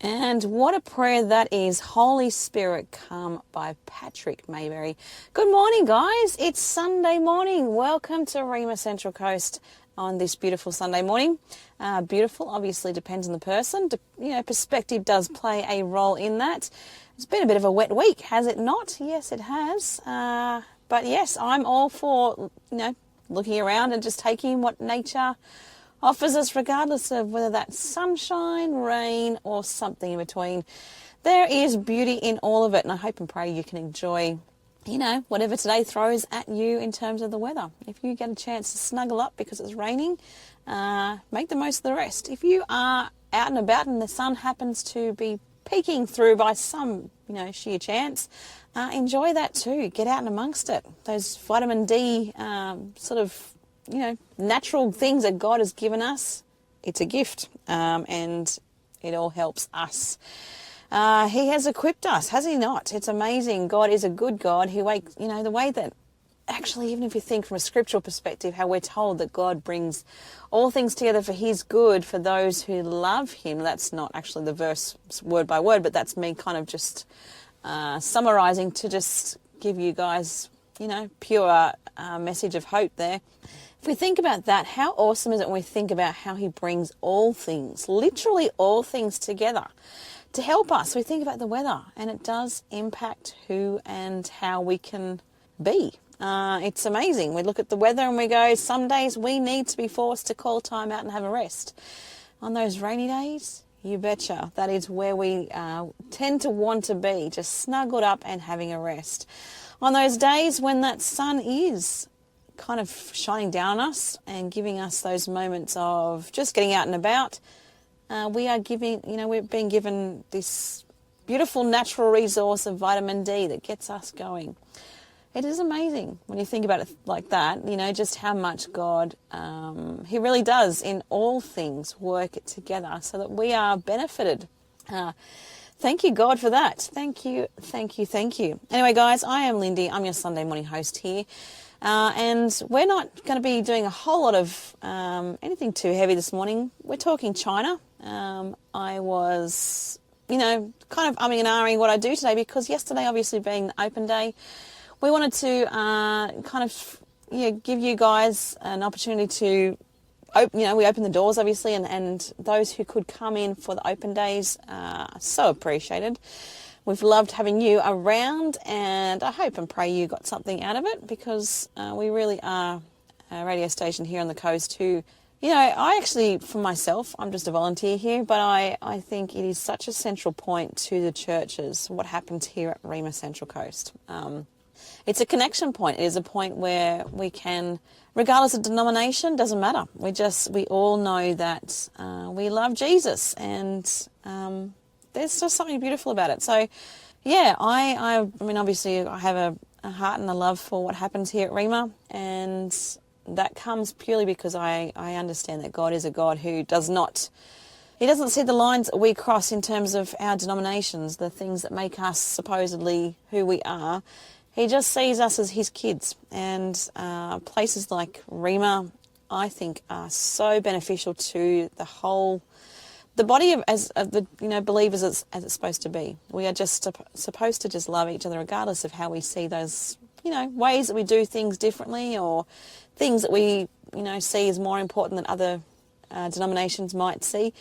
And what a prayer that is. Holy Spirit, come, by Patrick Mayberry. Good morning, guys. It's Sunday morning. Welcome to Rhema Central Coast on this beautiful Sunday morning. Beautiful obviously depends on the person. Perspective does play a role in that. It's been a bit of a wet week, has it not? Yes, it has. But yes, I'm all for, looking around and just taking what nature offers us, regardless of whether that's sunshine, rain, or something in between. There is beauty in all of it, and I hope and pray you can enjoy, whatever today throws at you in terms of the weather. If you get a chance to snuggle up because it's raining, make the most of the rest. If you are out and about and the sun happens to be peeking through by some, sheer chance, enjoy that too. Get out and amongst it. Those vitamin D natural things that God has given us, it's a gift, and it all helps us. He has equipped us, has he not? It's amazing. God is a good God who wakes, the way that actually, even if you think from a scriptural perspective, how we're told that God brings all things together for his good for those who love him. That's not actually the verse word by word, but that's me kind of just summarizing to just give you guys, pure message of hope there. If we think about that, how awesome is it when we think about how he brings all things, literally all things together to help us? We think about the weather, and it does impact who and how we can be. It's amazing. We look at the weather and we go, some days we need to be forced to call time out and have a rest. On those rainy days, you betcha, that is where we tend to want to be, just snuggled up and having a rest. On those days when that sun is kind of shining down on us and giving us those moments of just getting out and about, we're being given this beautiful natural resource of vitamin D that gets us going. It is amazing when you think about it like that, just how much God, he really does in all things work it together so that we are benefited. Thank you, God, for that. Thank you, thank you, thank you. Anyway, guys, I am Lindy. I'm your Sunday morning host here. And we're not going to be doing a whole lot of anything too heavy this morning. We're talking China. I was, kind of umming and ahhing what I do today because yesterday, obviously being the open day, we wanted to give you guys an opportunity to, we opened the doors, obviously, and those who could come in for the open days are so appreciated. We've loved having you around, and I hope and pray you got something out of it because we really are a radio station here on the coast who, I actually, for myself, I'm just a volunteer here, but I think it is such a central point to the churches, what happens here at Rhema Central Coast. It's a connection point. It is a point where we can, regardless of denomination, doesn't matter. We all know that we love Jesus, and there's just something beautiful about it. So, yeah, I mean, obviously I have a heart and a love for what happens here at Rhema, and that comes purely because I understand that God is a God who he doesn't see the lines that we cross in terms of our denominations, the things that make us supposedly who we are. He just sees us as his kids, and places like Rhema, I think, are so beneficial to the body of the believers as it's supposed to be. We are just supposed to just love each other, regardless of how we see those ways that we do things differently, or things that we see as more important than other denominations might see.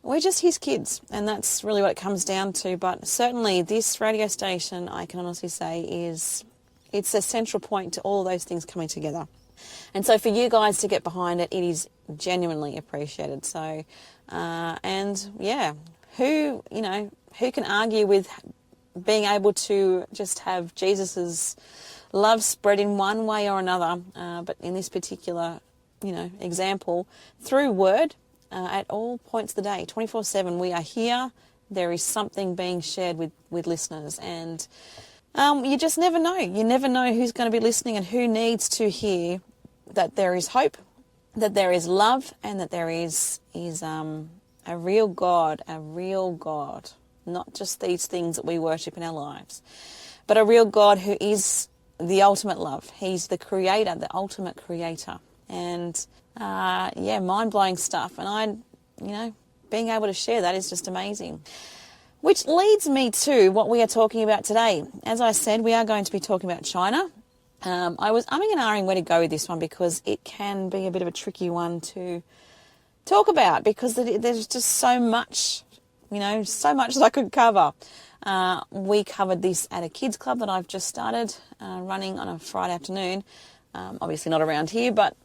We're just his kids, and that's really what it comes down to. But certainly this radio station, I can honestly say, it's a central point to all those things coming together. And so for you guys to get behind it, it is genuinely appreciated. So, who can argue with being able to just have Jesus's love spread in one way or another, but in this particular, example, through word, at all points of the day, 24/7, we are here. There is something being shared with listeners, and you just never know. You never know who's going to be listening and who needs to hear that there is hope, that there is love, and that there is a real God, not just these things that we worship in our lives, but a real God who is the ultimate love. He's the creator, the ultimate creator. And mind-blowing stuff. And being able to share that is just amazing. Which leads me to what we are talking about today. As I said, we are going to be talking about China. I was umming and ahhing where to go with this one because it can be a bit of a tricky one to talk about because there's just so much, so much that I could cover. We covered this at a kids club that I've just started running on a Friday afternoon. Obviously not around here, but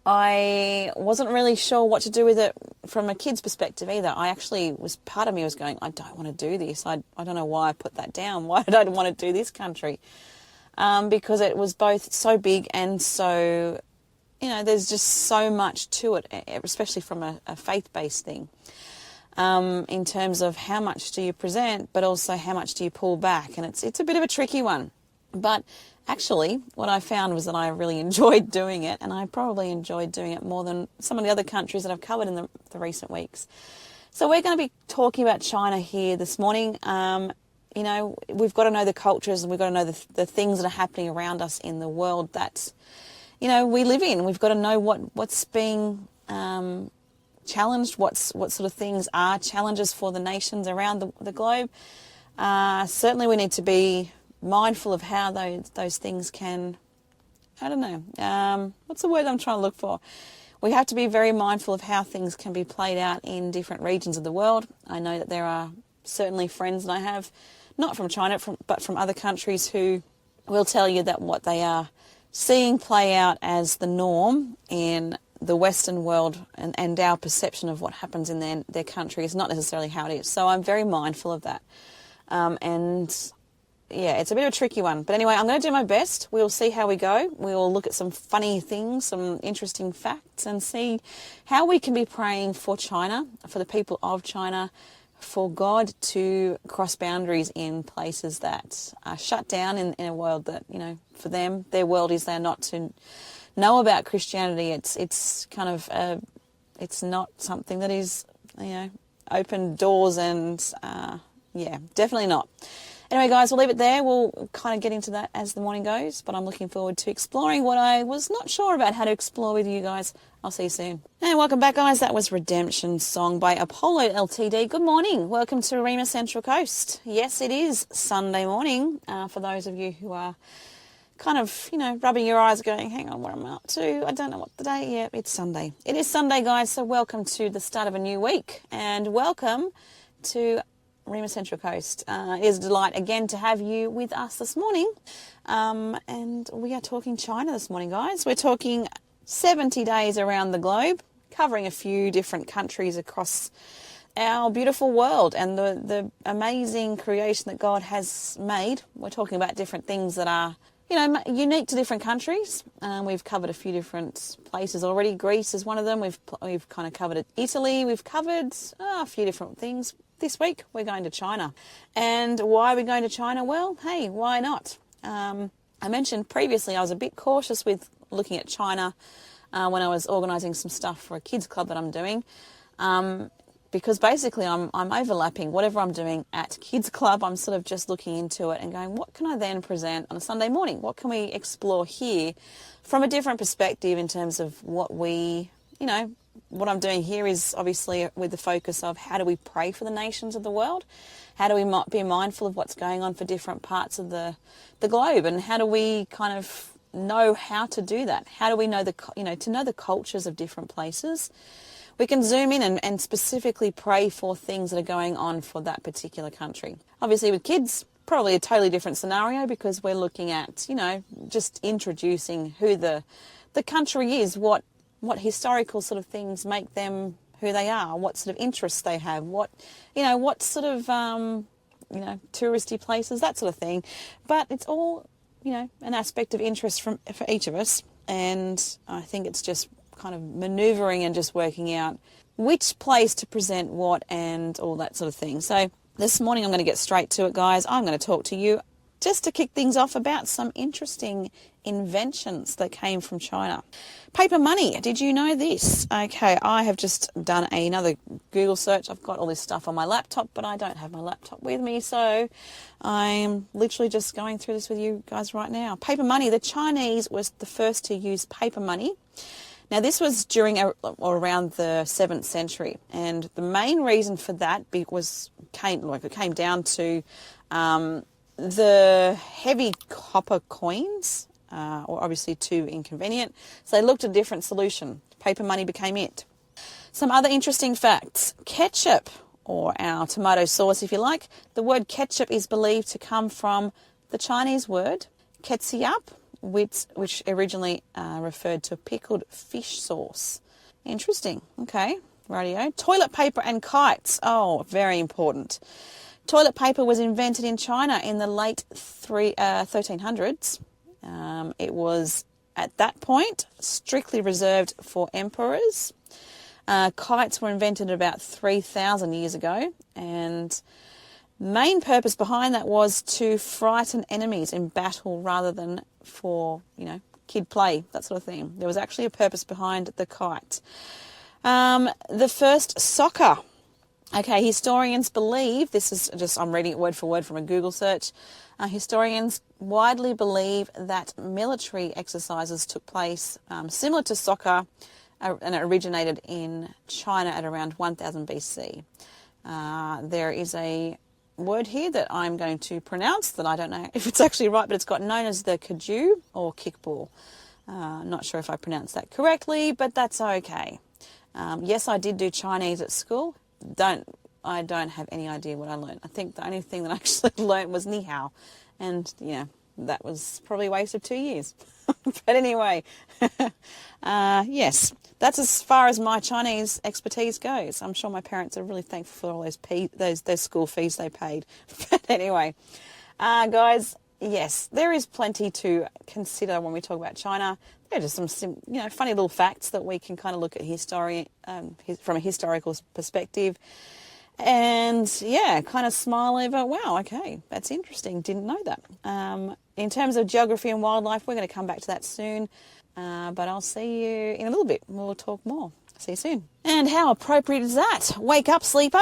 I wasn't really sure what to do with it from a kid's perspective either. Part of me was going, I don't want to do this. I don't know why I put that down. Why did I want to do this country? Because it was both so big and so, there's just so much to it, especially from a faith-based thing. In terms of how much do you present, but also how much do you pull back. And it's a bit of a tricky one. But actually, what I found was that I really enjoyed doing it, and I probably enjoyed doing it more than some of the other countries that I've covered in the recent weeks. So we're going to be talking about China here this morning. We've got to know the cultures, and we've got to know the things that are happening around us in the world that, we live in. We've got to know what's being challenged, what sort of things are challenges for the nations around the globe. Certainly we need to be mindful of how those things can, what's the word I'm trying to look for? We have to be very mindful of how things can be played out in different regions of the world. I know that there are certainly friends that I have, not from China, but from other countries who will tell you that what they are seeing play out as the norm in the Western world and our perception of what happens in their country is not necessarily how it is. So I'm very mindful of that. It's a bit of a tricky one. But anyway, I'm going to do my best. We'll see how we go. We'll look at some funny things, some interesting facts, and see how we can be praying for China, for the people of China, for God to cross boundaries in places that are shut down in a world that, for them, their world is they're not to know about Christianity. It's kind of, it's not something that is, open doors and, definitely not. Anyway, guys, we'll leave it there. We'll kind of get into that as the morning goes, but I'm looking forward to exploring what I was not sure about how to explore with you guys. I'll see you soon. And welcome back, guys. That was Redemption Song by Apollo Ltd. Good morning. Welcome to Rhema Central Coast. Yes, it is Sunday morning. For those of you who are kind of, rubbing your eyes going, hang on, what am I up to? I don't know what the day. Yeah, it's Sunday. It is Sunday, guys, so welcome to the start of a new week and welcome to Rhema Central Coast. It is a delight again to have you with us this morning. And we are talking China this morning, guys. We're talking 70 days around the globe, covering a few different countries across our beautiful world and the amazing creation that God has made. We're talking about different things that are, unique to different countries. We've covered a few different places already. Greece is one of them. We've kind of covered Italy. We've covered a few different things. This week, we're going to China. And why are we going to China? Well, hey, why not? I mentioned previously I was a bit cautious with looking at China when I was organising some stuff for a kids club that I'm doing. Because basically I'm overlapping whatever I'm doing at kids club. I'm sort of just looking into it and going, what can I then present on a Sunday morning? What can we explore here from a different perspective in terms of what we, what I'm doing here is obviously with the focus of how do we pray for the nations of the world? How do we be mindful of what's going on for different parts of the globe? And how do we kind of know how to do that? How do we know to know the cultures of different places? We can zoom in and specifically pray for things that are going on for that particular country. Obviously with kids, probably a totally different scenario because we're looking at, just introducing who the country is, what historical sort of things make them who they are, what sort of interests they have, what sort of, touristy places, that sort of thing. But it's all, an aspect of interest for each of us. And I think it's just kind of manoeuvring and just working out which place to present what and all that sort of thing. So this morning I'm going to get straight to it, guys. I'm going to talk to you just to kick things off about some interesting inventions that came from China. Paper money. Did you know this? Okay, I have just done another Google search. I've got all this stuff on my laptop, but I don't have my laptop with me, so I'm literally just going through this with you guys right now. Paper money. The Chinese was the first to use paper money. Now, this was during or around the 7th century, and the main reason for that came down to the heavy copper coins, or obviously too inconvenient. So they looked at a different solution. Paper money became it. Some other interesting facts. Ketchup, or our tomato sauce if you like. The word ketchup is believed to come from the Chinese word ketchup, which originally referred to pickled fish sauce. Interesting. Okay, rightio. Toilet paper and kites. Oh, very important. Toilet paper was invented in China in the late 1300s. It was, at that point, strictly reserved for emperors. Kites were invented about 3,000 years ago, and main purpose behind that was to frighten enemies in battle rather than for, kid play, that sort of thing. There was actually a purpose behind the kite. The first soccer. Okay, historians believe, this is just, I'm reading it word for word from a Google search. Historians widely believe that military exercises took place similar to soccer, and it originated in China at around 1000 BC. There is a word here that I'm going to pronounce that I don't know if it's actually right, but it's got known as the kaju or kickball. Not sure if I pronounced that correctly, but that's okay. Yes, I did do Chinese at school. I don't have any idea what I learned. I think the only thing that I actually learned was ni hao, and that was probably a waste of 2 years. But anyway, yes, that's as far as my Chinese expertise goes. I'm sure my parents are really thankful for all those school fees they paid. But anyway, guys, yes, there is plenty to consider when we talk about China. There are just some funny little facts that we can kind of look at from a historical perspective. And kind of smile over, wow, okay, that's interesting. Didn't know that. In terms of geography and wildlife, we're going to come back to that soon. But I'll see you in a little bit. We'll talk more. See you soon. And how appropriate is that? Wake up, sleeper,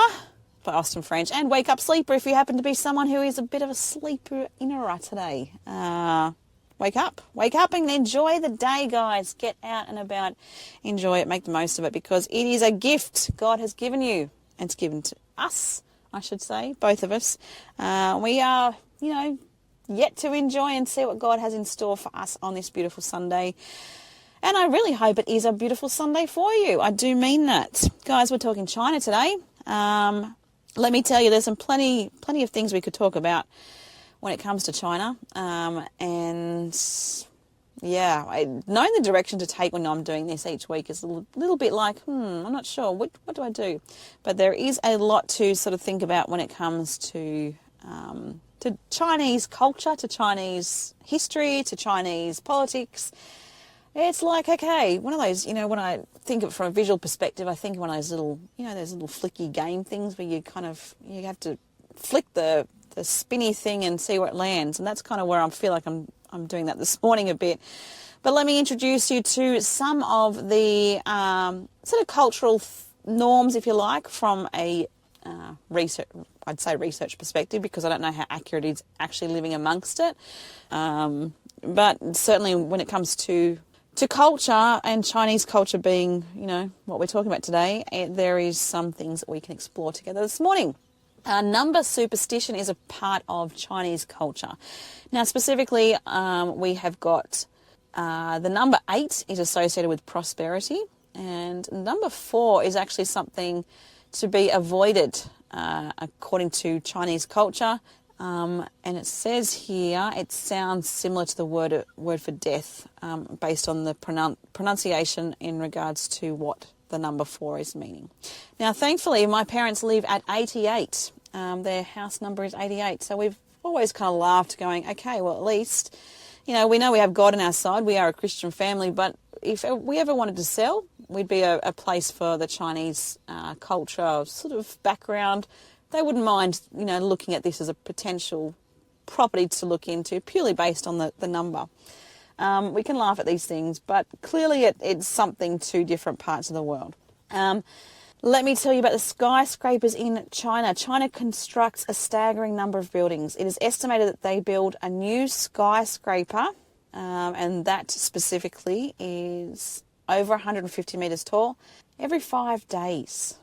by Austin French. And wake up, sleeper, if you happen to be someone who is a bit of a sleeper inner today. Wake up and enjoy the day, guys. Get out and about. Enjoy it. Make the most of it, because it is a gift God has given you. And it's given to us, I should say, both of us. We are, yet to enjoy and see what God has in store for us on this beautiful Sunday. And I really hope it is a beautiful Sunday for you. I do mean that. Guys, we're talking China today. Let me tell you, there's some plenty of things we could talk about when it comes to China. Knowing the direction to take when I'm doing this each week is a little bit like, I'm not sure. What do I do? But there is a lot to sort of think about when it comes to Chinese culture, to Chinese history, to Chinese politics. It's like, okay, one of those, when I think of it from a visual perspective, I think of one of those little, those little flicky game things where you have to flick the spinny thing and see where it lands. And that's kind of where I feel like I'm doing that this morning a bit. But let me introduce you to some of the sort of cultural norms, if you like, from a research perspective, because I don't know how accurate it is actually living amongst it. But certainly when it comes to culture, and Chinese culture being, what we're talking about today, there is some things that we can explore together this morning. Number superstition is a part of Chinese culture. Now, specifically, we have got the number 8 is associated with prosperity, and number 4 is actually something to be avoided according to Chinese culture. And it says here, it sounds similar to the word for death, based on the pronunciation in regards to what the number 4 is meaning. Now, thankfully, my parents live at 88. Their house number is 88. So we've always kind of laughed, going, okay, well, at least, we know we have God on our side. We are a Christian family, but if we ever wanted to sell, we'd be a place for the Chinese culture sort of background. They wouldn't mind, looking at this as a potential property to look into, purely based on the number. We can laugh at these things, but clearly it's something to different parts of the world. Let me tell you about the skyscrapers in China. China constructs a staggering number of buildings. It is estimated that they build a new skyscraper, and that specifically is over 150 metres tall, every 5 days.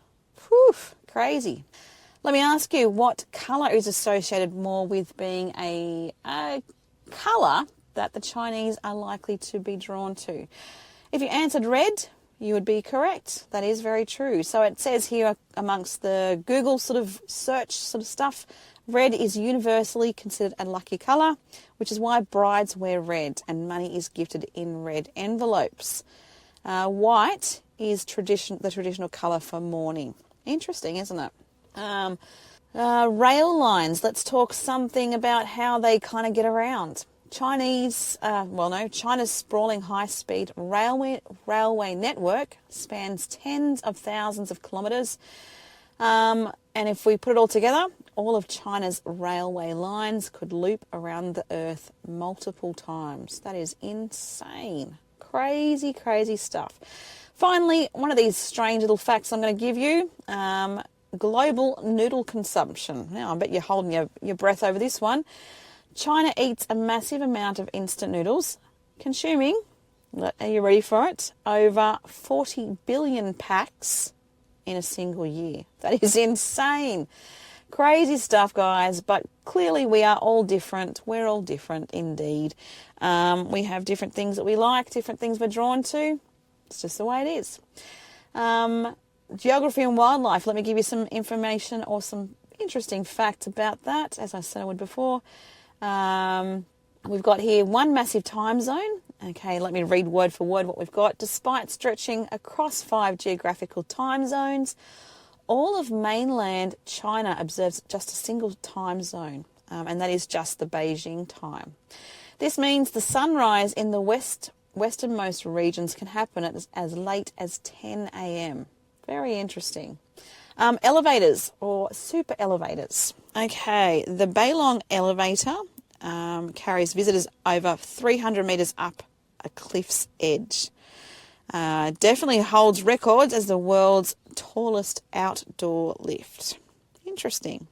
Whew, crazy. Let me ask you, what colour is associated more with being a colour that the Chinese are likely to be drawn to? If you answered red, you would be correct. That is very true. So it says here amongst the Google sort of search sort of stuff, red is universally considered a lucky colour, which is why brides wear red and money is gifted in red envelopes. White is the traditional colour for mourning. Interesting, isn't it? Rail lines. Let's talk something about how they kind of get around. China's sprawling high-speed railway network spans tens of thousands of kilometres. And if we put it all together, all of China's railway lines could loop around the Earth multiple times. That is insane. Crazy, crazy stuff. Finally, one of these strange little facts I'm going to give you. Global noodle consumption. Now, I bet you're holding your breath over this one. China eats a massive amount of instant noodles, consuming, are you ready for it, over 40 billion packs in a single year. That is insane. Crazy stuff, guys, but clearly we are all different. We're all different indeed. We have different things that we like, different things we're drawn to. It's just the way it is. Geography and wildlife. Let me give you some information or some interesting facts about that, as I said I would before. We've got here one massive time zone. Okay, let me read word for word what we've got. Despite stretching across 5 geographical time zones, all of mainland China observes just a single time zone, and that is just the Beijing time. This means the sunrise in the westernmost regions can happen at as late as 10 a.m. Very interesting. Elevators or super elevators. Okay, the Beilong elevator carries visitors over 300 metres up a cliff's edge. Definitely holds records as the world's tallest outdoor lift. Interesting.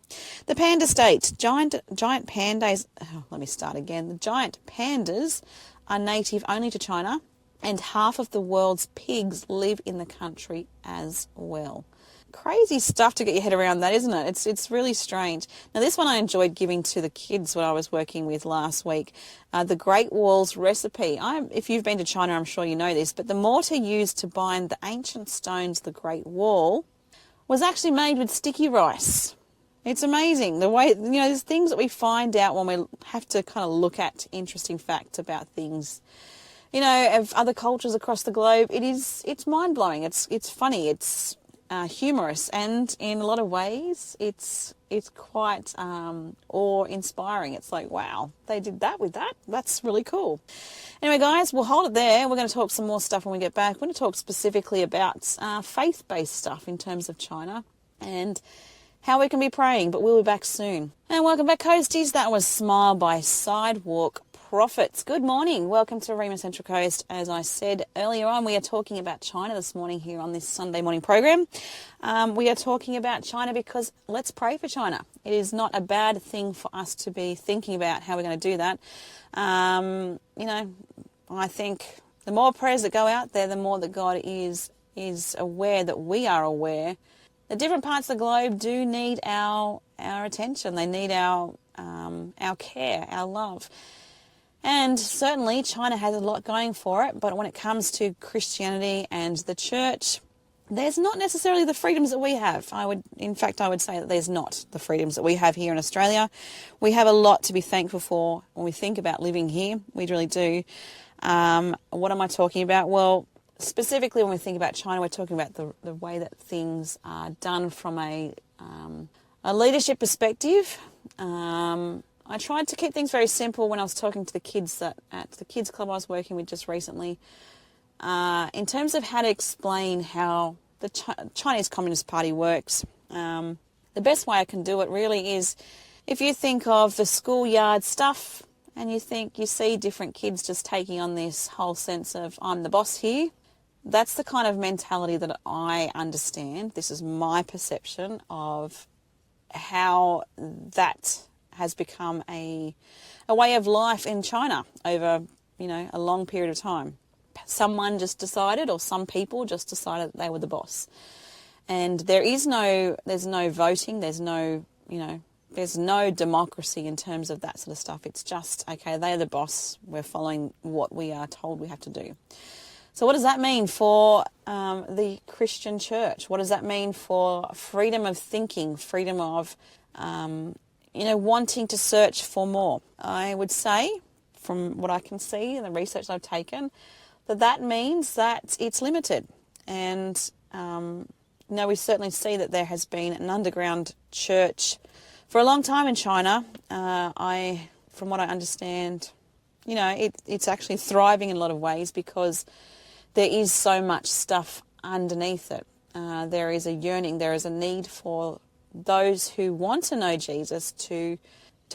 The panda state. Giant pandas. Oh, let me start again. The giant pandas are native only to China, and half of the world's pigs live in the country as well. Crazy stuff to get your head around that, isn't it? It's really strange. Now, this one I enjoyed giving to the kids when I was working with last week. The Great Wall's recipe. If you've been to China, I'm sure you know this, but the mortar used to bind the ancient stones, the Great Wall, was actually made with sticky rice. It's amazing the way, there's things that we find out when we have to kind of look at interesting facts about things, of other cultures across the globe. It's mind-blowing. It's funny. It's humorous, and in a lot of ways it's quite awe-inspiring. It's like, wow, they did that with that. That's really cool. Anyway, guys, we'll hold it there. We're going to talk some more stuff when we get back. We're going to talk specifically about faith-based stuff in terms of China and how we can be praying, but we'll be back soon. And welcome back, Coasties. That was Smile by Sidewalk Prophets. Good morning. Welcome to Rhema Central Coast. As I said earlier on, we are talking about China this morning here on this Sunday morning program. We are talking about China because let's pray for China. It is not a bad thing for us to be thinking about how we're going to do that. I think the more prayers that go out there, the more that God is aware that we are aware. The different parts of the globe do need our attention. They need our care, our love. And certainly China has a lot going for it, but when it comes to Christianity and the church, there's not necessarily the freedoms that we have. I would say that there's not the freedoms that we have here in Australia. We have a lot to be thankful for when we think about living here. We really do. What am I talking about? Well, specifically when we think about China, we're talking about the way that things are done from a leadership perspective. I tried to keep things very simple when I was talking to the kids at the kids club I was working with just recently, in terms of how to explain how the Chinese Communist Party works. The best way I can do it really is if you think of the schoolyard stuff and you see different kids just taking on this whole sense of I'm the boss here. That's the kind of mentality that I understand. This is my perception of how that has become a way of life in China over, a long period of time. someone just decided, or some people just decided that they were the boss. And there's no voting, there's no democracy in terms of that sort of stuff. It's just, okay, they're the boss, we're following what we are told we have to do. So what does that mean for the Christian church? What does that mean for freedom of thinking, freedom of, wanting to search for more? I would say, from what I can see in the research I've taken, that means that it's limited. And we certainly see that there has been an underground church for a long time in China. From what I understand, it's actually thriving in a lot of ways because there is so much stuff underneath it. There is a yearning, there is a need for those who want to know Jesus to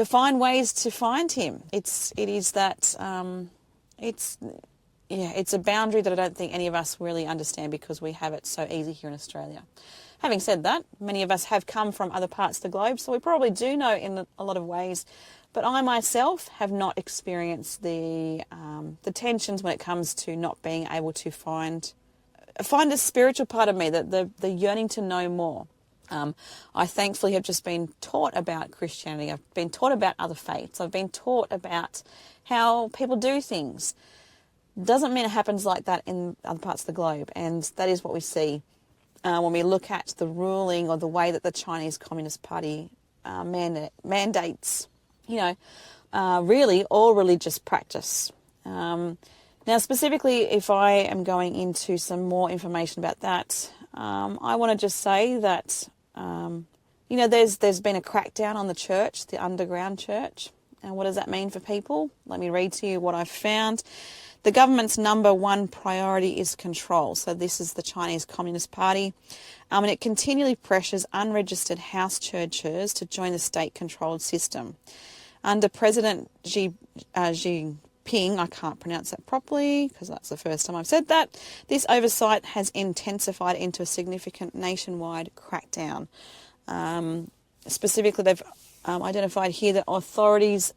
find ways to find him. It's a boundary that I don't think any of us really understand because we have it so easy here in Australia. Having said that, many of us have come from other parts of the globe, so we probably do know in a lot of ways. But I myself have not experienced the tensions when it comes to not being able to find a spiritual part of me, the yearning to know more. I thankfully have just been taught about Christianity. I've been taught about other faiths. I've been taught about how people do things. Doesn't mean it happens like that in other parts of the globe, and that is what we see when we look at the ruling or the way that the Chinese Communist Party mandates, really all religious practice. Now, specifically, if I am going into some more information about that, I want to just say that, there's been a crackdown on the church, the underground church. And what does that mean for people? Let me read to you what I've found. The government's number one priority is control. So this is the Chinese Communist Party. And it continually pressures unregistered house churches to join the state-controlled system. Under President Xi Jinping, I can't pronounce that properly because that's the first time I've said that, this oversight has intensified into a significant nationwide crackdown. Specifically, they've identified here that authorities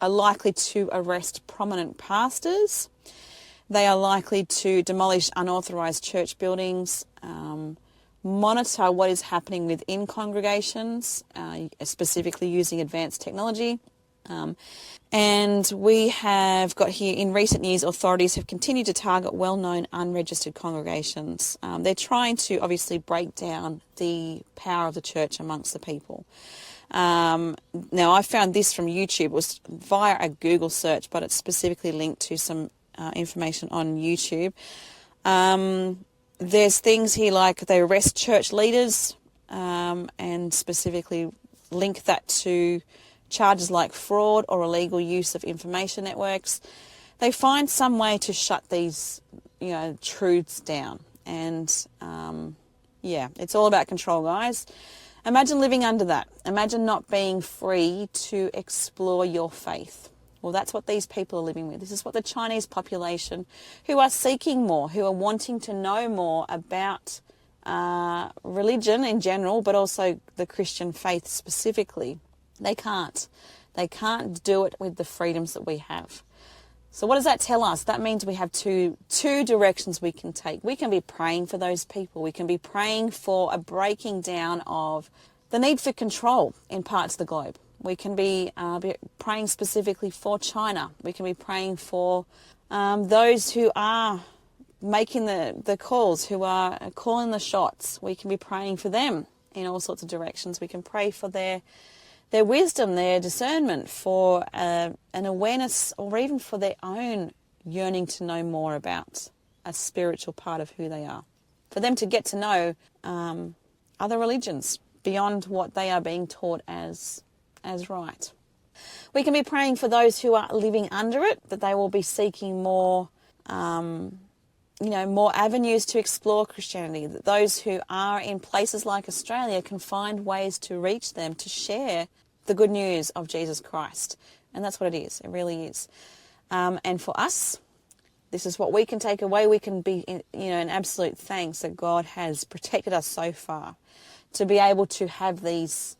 are likely to arrest prominent pastors. They are likely to demolish unauthorised church buildings, monitor what is happening within congregations, specifically using advanced technology. And we have got here, in recent years, authorities have continued to target well-known unregistered congregations. They're trying to obviously break down the power of the church amongst the people. Now, I found this from YouTube. It was via a Google search, but it's specifically linked to some information on YouTube. There's things here like they arrest church leaders and specifically link that to charges like fraud or illegal use of information networks. They find some way to shut these, truths down. And, it's all about control, guys. Imagine living under that. Imagine not being free to explore your faith. Well, that's what these people are living with. This is what the Chinese population, who are seeking more, who are wanting to know more about religion in general, but also the Christian faith specifically. They can't. They can't do it with the freedoms that we have. So what does that tell us? That means we have two directions we can take. We can be praying for those people. We can be praying for a breaking down of the need for control in parts of the globe. We can be praying specifically for China. We can be praying for those who are making the calls, who are calling the shots. We can be praying for them in all sorts of directions. We can pray for their wisdom, their discernment, for an awareness, or even for their own yearning to know more about a spiritual part of who they are. For them to get to know other religions beyond what they are being taught as right. We can be praying for those who are living under it, that they will be seeking more, more avenues to explore Christianity, that those who are in places like Australia can find ways to reach them, to share the good news of Jesus Christ. And that's what it is. It really is. And for us, this is what we can take away. We can be, in absolute thanks that God has protected us so far to be able to have these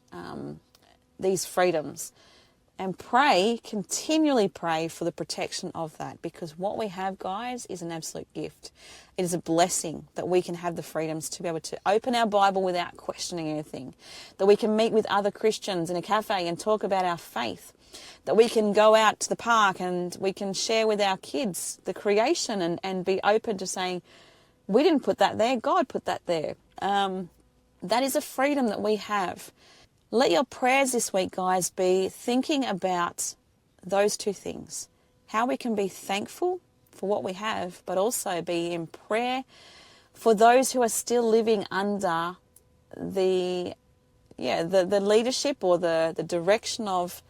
freedoms. And pray, continually pray for the protection of that, because what we have, guys, is an absolute gift. It is a blessing that we can have the freedoms to be able to open our Bible without questioning anything, that we can meet with other Christians in a cafe and talk about our faith, that we can go out to the park and we can share with our kids the creation and be open to saying, we didn't put that there, God put that there. That is a freedom that we have. Let your prayers this week, guys, be thinking about those two things. How we can be thankful for what we have, but also be in prayer for those who are still living under the leadership or the direction of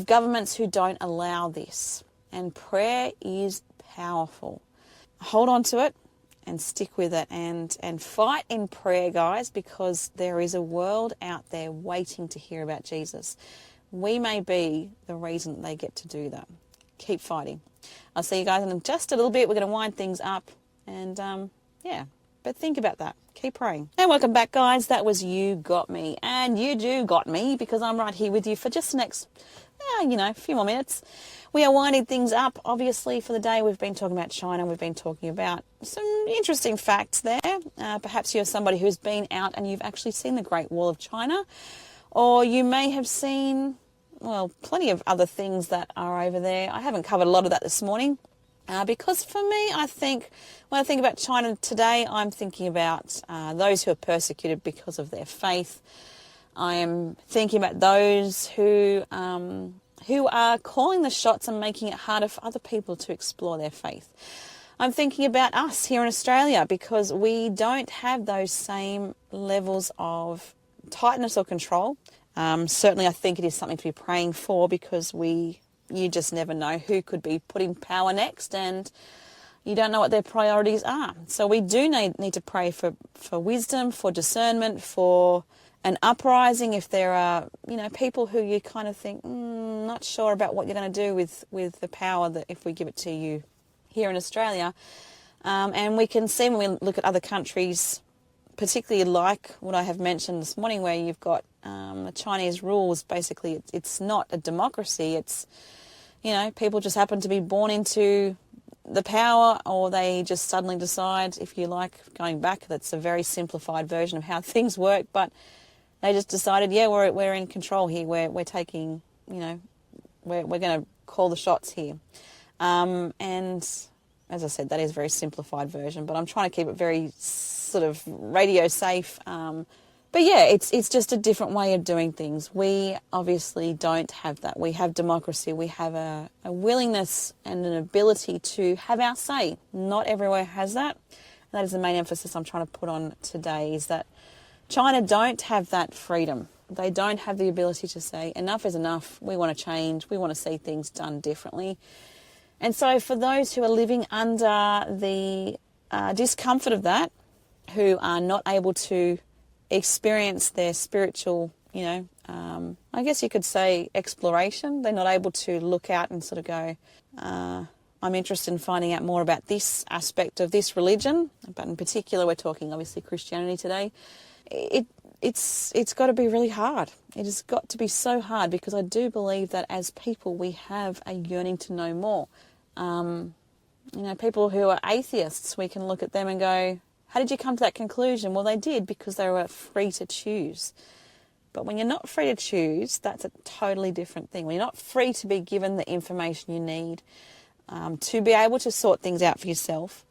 governments who don't allow this. And prayer is powerful. Hold on to it and stick with it and fight in prayer, guys, because there is a world out there waiting to hear about Jesus. We may be the reason they get to do that. Keep fighting. I'll see you guys in just a little bit. We're going to wind things up and but think about that. Keep praying. And welcome back, guys. That was You Got Me. And you do got me, because I'm right here with you for just the next, few more minutes. We are winding things up, obviously, for the day. We've been talking about China. We've been talking about some interesting facts there. Perhaps you're somebody who's been out and you've actually seen the Great Wall of China. Or you may have seen, plenty of other things that are over there. I haven't covered a lot of that this morning. Because for me, I think, when I think about China today, I'm thinking about those who are persecuted because of their faith. I am thinking about those who are calling the shots and making it harder for other people to explore their faith. I'm thinking about us here in Australia, because we don't have those same levels of tightness or control. Certainly, I think it is something to be praying for, because you just never know who could be put in power next, and you don't know what their priorities are. So we do need to pray for wisdom, for discernment, for an uprising if there are, people who you kind of think, not sure about what you're going to do with the power that if we give it to you here in Australia. And we can see when we look at other countries, particularly like what I have mentioned this morning, where you've got the Chinese rules. Basically, it's not a democracy. It's, people just happen to be born into the power, or they just suddenly decide, if you like, going back, that's a very simplified version of how things work, but they just decided, we're in control here. We're taking, we're going to call the shots here. And as I said, that is a very simplified version, but I'm trying to keep it very sort of radio safe. But it's just a different way of doing things. We obviously don't have that. We have democracy. We have a willingness and an ability to have our say. Not everywhere has that. That is the main emphasis I'm trying to put on today, is that China don't have that freedom. They don't have the ability to say, enough is enough, we want to change, we want to see things done differently. And so for those who are living under the discomfort of that, who are not able to experience their spiritual, I guess you could say exploration, they're not able to look out and sort of go, I'm interested in finding out more about this aspect of this religion, but in particular we're talking obviously Christianity today. It's got to be really hard. It has got to be so hard, because I do believe that as people we have a yearning to know more. People who are atheists, we can look at them and go, how did you come to that conclusion? Well, they did because they were free to choose. But when you're not free to choose, that's a totally different thing. When you're not free to be given the information you need to be able to sort things out for yourself,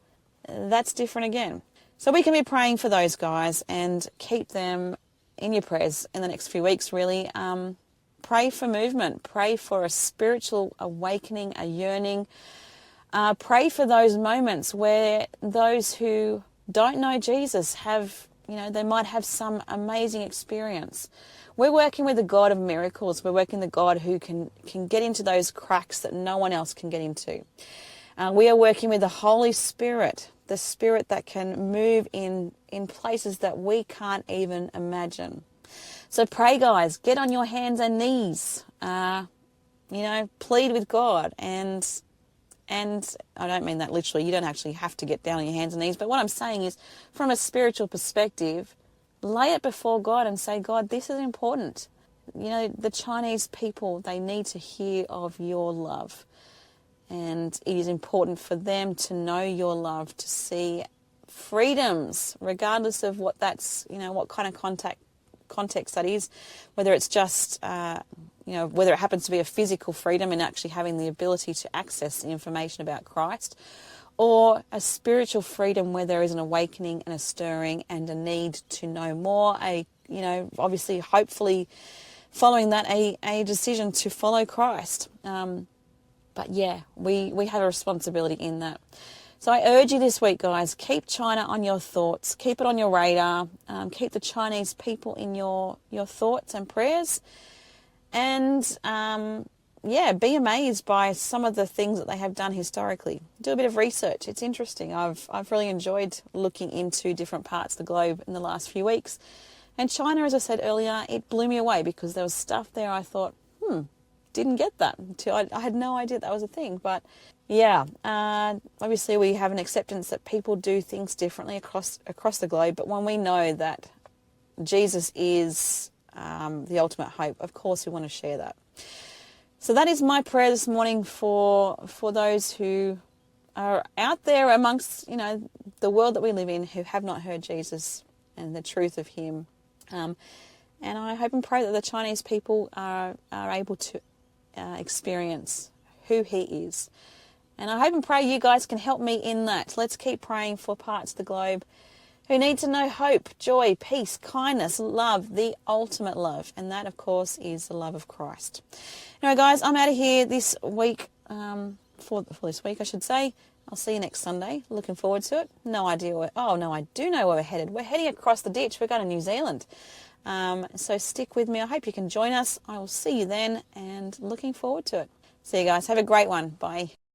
that's different again. So we can be praying for those guys and keep them in your prayers in the next few weeks, really. Pray for movement. Pray for a spiritual awakening, a yearning. Pray for those moments where those who don't know Jesus have, they might have some amazing experience. We're working with the God of miracles. We're working with the God who can get into those cracks that no one else can get into. We are working with the Holy Spirit, the Spirit that can move in places that we can't even imagine. So pray, guys. Get on your hands and knees. Plead with God. And I don't mean that literally. You don't actually have to get down on your hands and knees. But what I'm saying is, from a spiritual perspective, lay it before God and say, God, this is important. the Chinese people, they need to hear of your love. And it is important for them to know your love, to see freedoms, regardless of what that's, what kind of context that is, whether it's just, whether it happens to be a physical freedom in actually having the ability to access the information about Christ, or a spiritual freedom where there is an awakening and a stirring and a need to know more, obviously, hopefully following that, a decision to follow Christ. But yeah, we have a responsibility in that. So I urge you this week, guys, keep China on your thoughts, keep it on your radar, keep the Chinese people in your thoughts and prayers, and be amazed by some of the things that they have done historically. Do a bit of research. It's interesting. I've really enjoyed looking into different parts of the globe in the last few weeks. And China, as I said earlier, it blew me away because there was stuff there I thought, didn't get that. I had no idea that was a thing. But yeah, obviously we have an acceptance that people do things differently across the globe. But when we know that Jesus is the ultimate hope, of course we want to share that. So that is my prayer this morning for those who are out there amongst, the world that we live in, who have not heard Jesus and the truth of him. And I hope and pray that the Chinese people are able to experience who he is. And I hope and pray you guys can help me in that. Let's keep praying for parts of the globe who need to know hope, joy, peace, kindness, love, the ultimate love. And that, of course, is the love of Christ. Anyway, guys, I'm out of here this week, for this week, I should say. I'll see you next Sunday. Looking forward to it. No idea where... Oh, no, I do know where we're headed. We're heading across the ditch. We're going to New Zealand. So stick with me. I hope you can join us. I will see you then, and looking forward to it. See you guys. Have a great one. Bye.